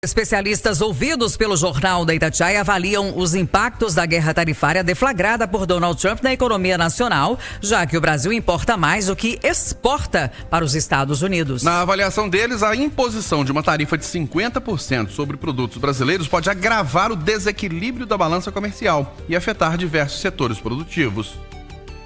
Especialistas ouvidos pelo Jornal da Itatiaia avaliam os impactos da guerra tarifária deflagrada por Donald Trump na economia nacional, já que o Brasil importa mais do que exporta para os Estados Unidos. Na avaliação deles, a imposição de uma tarifa de 50% sobre produtos brasileiros pode agravar o desequilíbrio da balança comercial e afetar diversos setores produtivos.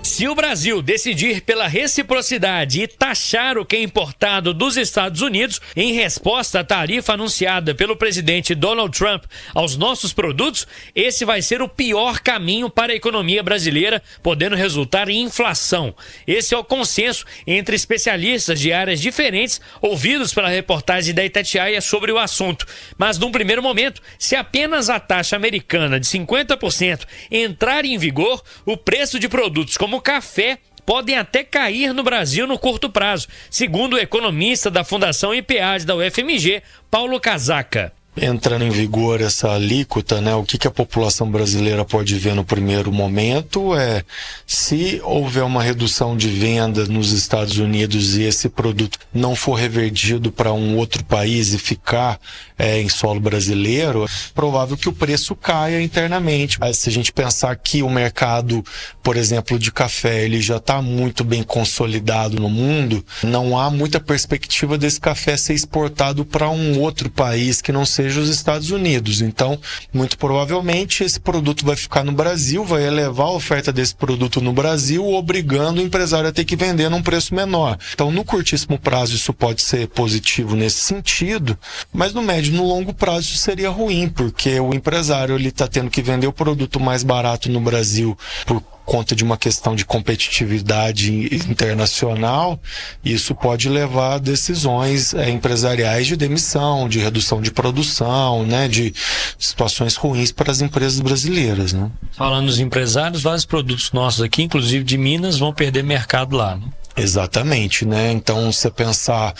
Se o Brasil decidir pela reciprocidade e taxar o que é importado dos Estados Unidos em resposta à tarifa anunciada pelo presidente Donald Trump aos nossos produtos, esse vai ser o pior caminho para a economia brasileira, podendo resultar em inflação. Esse é o consenso entre especialistas de áreas diferentes ouvidos pela reportagem da Itatiaia sobre o assunto. Mas, num primeiro momento, se apenas a taxa americana de 50% entrar em vigor, o preço de produtos como café podem até cair no Brasil no curto prazo, segundo o economista da Fundação IPAD da UFMG, Paulo Casaca. Entrando em vigor essa alíquota, né, o que a população brasileira pode ver no primeiro momento é se houver uma redução de venda nos Estados Unidos e esse produto não for revertido para um outro país e ficar em solo brasileiro, é provável que o preço caia internamente. Mas se a gente pensar que o mercado, por exemplo, de café, ele já está muito bem consolidado no mundo, não há muita perspectiva desse café ser exportado para um outro país que não seja os Estados Unidos. Então, muito provavelmente, esse produto vai ficar no Brasil, vai elevar a oferta desse produto no Brasil, obrigando o empresário a ter que vender num preço menor. Então, no curtíssimo prazo, isso pode ser positivo nesse sentido, mas no médio e no longo prazo isso seria ruim, porque o empresário está tendo que vender o produto mais barato no Brasil por conta de uma questão de competitividade internacional. Isso pode levar a decisões empresariais de demissão, de redução de produção, né, de situações ruins para as empresas brasileiras, né? Falando dos empresários, vários produtos nossos aqui, inclusive de Minas, vão perder mercado lá, né? Exatamente, né? Então, você pensar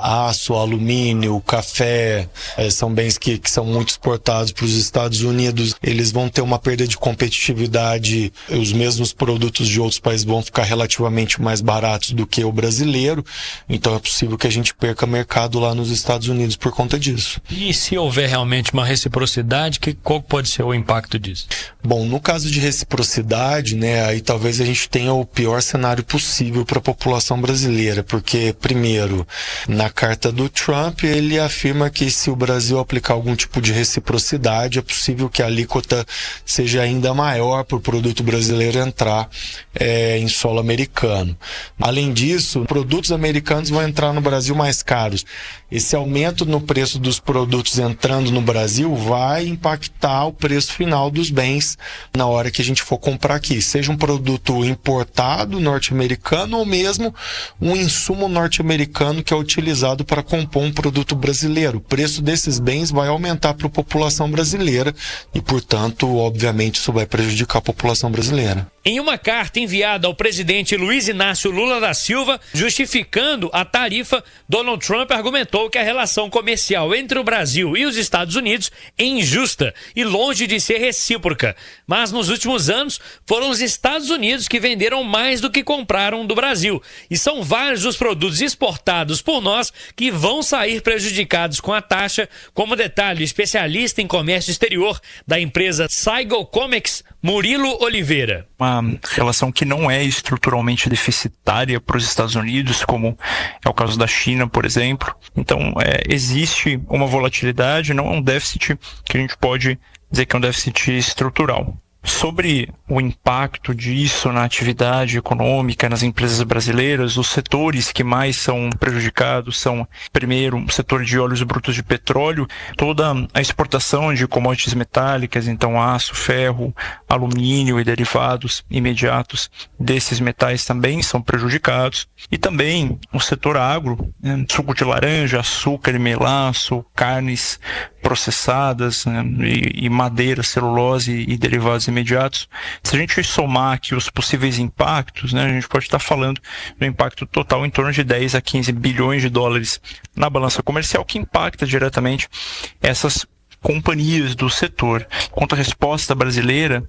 aço, alumínio, café, são bens que são muito exportados para os Estados Unidos, eles vão ter uma perda de competitividade, os mesmos produtos de outros países vão ficar relativamente mais baratos do que o brasileiro, então é possível que a gente perca mercado lá nos Estados Unidos por conta disso. E se houver realmente uma reciprocidade, qual pode ser o impacto disso? Bom, no caso de reciprocidade, né, aí talvez a gente tenha o pior cenário possível para a população brasileira, porque, primeiro, na carta do Trump, ele afirma que se o Brasil aplicar algum tipo de reciprocidade, é possível que a alíquota seja ainda maior para o produto brasileiro entrar em solo americano. Além disso, produtos americanos vão entrar no Brasil mais caros. Esse aumento no preço dos produtos entrando no Brasil vai impactar o preço final dos bens na hora que a gente for comprar aqui, seja um produto importado norte-americano ou mesmo um insumo norte-americano que é utilizado para compor um produto brasileiro. O preço desses bens vai aumentar para a população brasileira e, portanto, obviamente, isso vai prejudicar a população brasileira. Em uma carta enviada ao presidente Luiz Inácio Lula da Silva, justificando a tarifa, Donald Trump argumentou que a relação comercial entre o Brasil e os Estados Unidos é injusta e longe de ser recíproca. Mas nos últimos anos, foram os Estados Unidos que venderam mais do que compraram do Brasil. E são vários os produtos exportados por nós que vão sair prejudicados com a taxa, como detalhe o especialista em comércio exterior da empresa Saigo Comex, Murilo Oliveira. Uma relação que não é estruturalmente deficitária para os Estados Unidos, como é o caso da China, por exemplo. Então, existe uma volatilidade, não é um déficit que a gente pode dizer que é um déficit estrutural. Sobre o impacto disso na atividade econômica, nas empresas brasileiras, os setores que mais são prejudicados são, primeiro, o setor de óleos brutos de petróleo, toda a exportação de commodities metálicas, então aço, ferro, alumínio e derivados imediatos desses metais também são prejudicados. E também o setor agro, né, suco de laranja, açúcar e melaço, carnes processadas, né, e madeira, celulose e derivados imediatos. Se a gente somar aqui os possíveis impactos, né, a gente pode estar falando do impacto total em torno de 10 a 15 bilhões de dólares na balança comercial, que impacta diretamente essas companhias do setor. Quanto à resposta brasileira,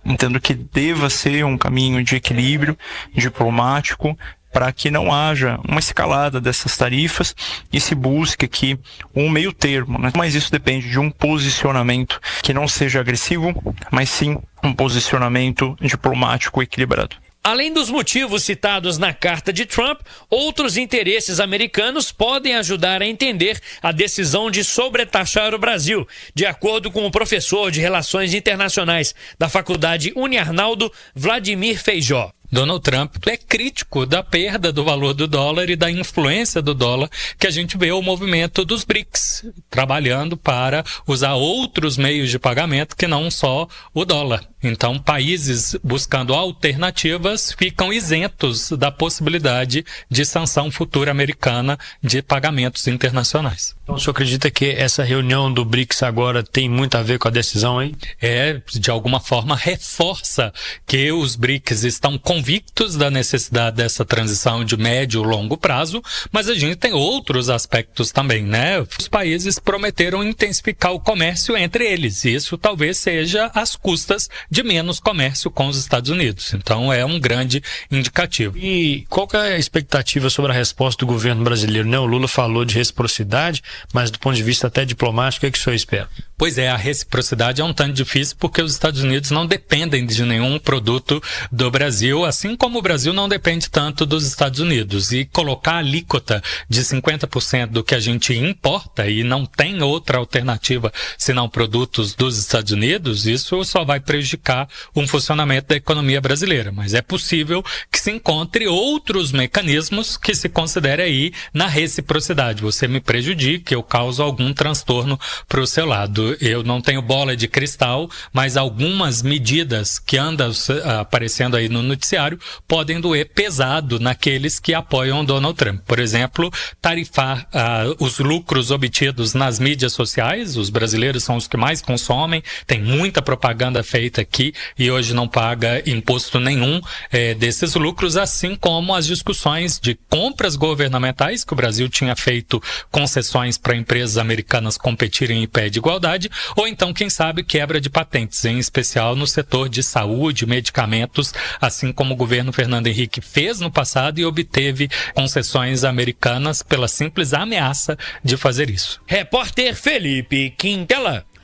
entendo que deva ser um caminho de equilíbrio diplomático, para que não haja uma escalada dessas tarifas e se busque aqui um meio termo, né? Mas isso depende de um posicionamento que não seja agressivo, mas sim um posicionamento diplomático equilibrado. Além dos motivos citados na carta de Trump, outros interesses americanos podem ajudar a entender a decisão de sobretaxar o Brasil, de acordo com o professor de Relações Internacionais da Faculdade Uniarnaldo, Vladimir Feijó. Donald Trump é crítico da perda do valor do dólar e da influência do dólar, que a gente vê o movimento dos BRICS, trabalhando para usar outros meios de pagamento que não só o dólar. Então, países buscando alternativas ficam isentos da possibilidade de sanção futura americana de pagamentos internacionais. Então, o senhor acredita que essa reunião do BRICS agora tem muito a ver com a decisão aí? De alguma forma, reforça que os BRICS estão convictos da necessidade dessa transição de médio e longo prazo, mas a gente tem outros aspectos também, né? Os países prometeram intensificar o comércio entre eles, e isso talvez seja às custas de menos comércio com os Estados Unidos. Então, é um grande indicativo. E qual que é a expectativa sobre a resposta do governo brasileiro, né? O Lula falou de reciprocidade, mas do ponto de vista até diplomático, o que o senhor espera? Pois é, a reciprocidade é um tanto difícil porque os Estados Unidos não dependem de nenhum produto do Brasil, assim como o Brasil não depende tanto dos Estados Unidos. E colocar a alíquota de 50% do que a gente importa e não tem outra alternativa senão produtos dos Estados Unidos, isso só vai prejudicar um funcionamento da economia brasileira. Mas é possível que se encontre outros mecanismos que se considere aí na reciprocidade. Você me prejudica, eu causo algum transtorno para o seu lado. Eu não tenho bola de cristal, mas algumas medidas que andam aparecendo aí no noticiário podem doer pesado naqueles que apoiam Donald Trump. Por exemplo, tarifar os lucros obtidos nas mídias sociais. Os brasileiros são os que mais consomem, tem muita propaganda feita aqui e hoje não paga imposto nenhum desses lucros, assim como as discussões de compras governamentais, que o Brasil tinha feito concessões para empresas americanas competirem em pé de igualdade, ou então, quem sabe, quebra de patentes, em especial no setor de saúde, medicamentos, assim como o governo Fernando Henrique fez no passado e obteve concessões americanas pela simples ameaça de fazer isso. Repórter Felipe Quintela.